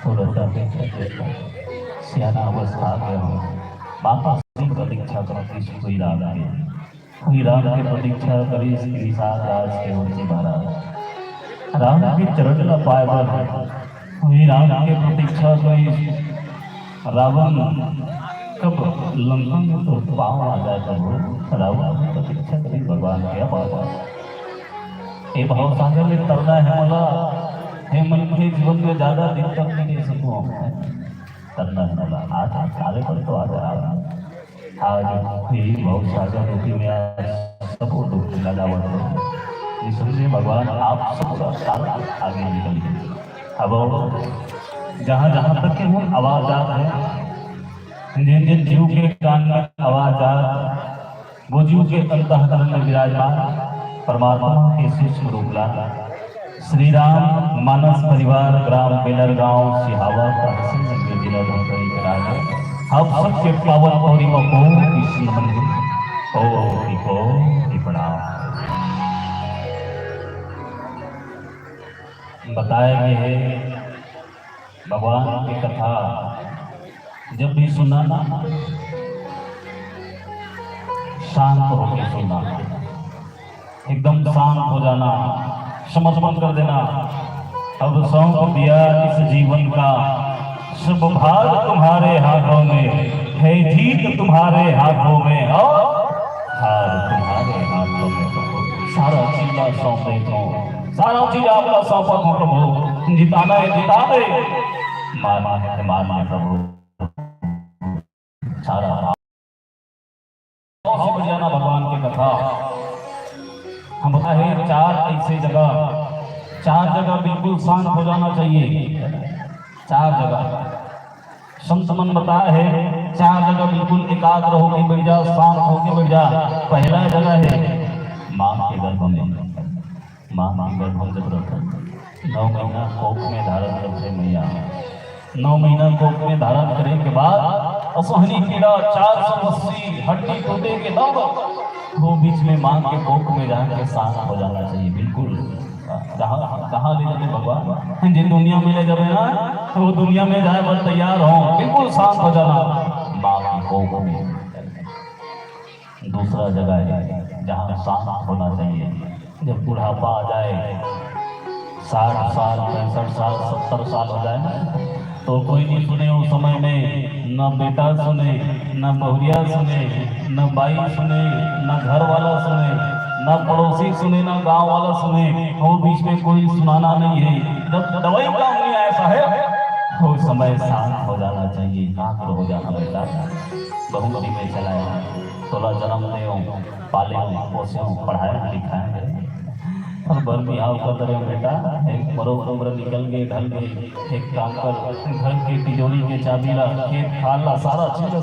थोड़ा सियाना अवस्था आ गया हूँ। बापा से प्रतीक्षा करती हुई राम के प्रतीक्षा करी श्री सात राज के उनसे महाराज राम के चरण न पाए हुई राम के प्रतीक्षा करी रावण कब लंका में तो पाँव आ जाए तब रावण की प्रतीक्षा करी भगवान के पापा ये भाव सागर में तरना है मला हे मन के जीवन में ज्यादा दिन तक नहीं रह सकूं तरना है मला आज काले पर तो आज यही भाव सागर रोटी में सपोर्ट लगा हुआ है समझे भगवान आप सबका साथ आगे निकल गए। अब जहाँ जहाँ तक के वो आवाज आ है जिन जिन जीव के कान में आवाज आ वो जीव के अंतःकरण में विराजमान परमात्मा के सूक्ष्म रूप ला श्री राम मानस परिवार ग्राम बेलर गांव सिहावा जिला धमतरी के राजा अब सबके पावन पौरी को इसी मंदिर को प्रणाम बताए गए हैं। भगवान की कथा जब भी सुनाना शांत होकर सुनना, एकदम शांत हो जाना, समर्पण कर देना। अब सौंप दिया इस जीवन का शुभ भाग तुम्हारे हाथों में है, जीत तुम्हारे हाथों में और हार तुम्हारे हाथों में। सारा चीज सौंप दो, सारा चीज आपका सौंपा हो प्रभु। जिताना है जिता दे, मारना है मारना प्रभु। सारा जाना भगवान की कथा हम बताए चार ऐसे चार जगह बिल्कुल शांत हो जाना चाहिए। चार जगह संत मन बताया है, चार जगह बिल्कुल एकाग्र होकर बैठ जा, शांत होकर बैठ जा। पहला जगह है माँ के गर्भ में। माँ के गर्भ जब रखा 9 महीना कोख में धारण करते मैया, 9 महीना कोख में धारण करने के बाद असहनी पीड़ा 480 हड्डी टूटे के दम वो बीच में मां के कोख में जाके शांत हो जाना चाहिए। बिल्कुल कहाँ ले जाते भगवान, जिन दुनिया में ले जाए ना वो दुनिया में जाए बस तैयार हो, बिल्कुल शांत हो जाना मां के कोख में। दूसरा जगह है जहाँ शांत होना चाहिए जब बुढ़ापा आ जाए, 60 साल 65 साल 70 साल हो जाए ना, तो कोई नहीं सुने उस समय में, न बेटा सुने, न बहुरिया सुने, न बाई सुने, न घर वाला सुने, न पड़ोसी सुने, न गांव वाला सुने, वो बीच में कोई सुनाना नहीं है। जब दवाई काम नहीं ऐसा है तो समय शांत हो जाना चाहिए, एकाग्र हो जाना। बेटा बहुमती में चलाया, 16 जन्म ले पाले पोसे पढ़ाया लिखाया और बर्मी हाव कर रहे बेटा, एक बरोबर निकल गए ढल गए। एक काम कर, घर की तिजोरी के चाबी ला, खेत खाल ला, सारा चीज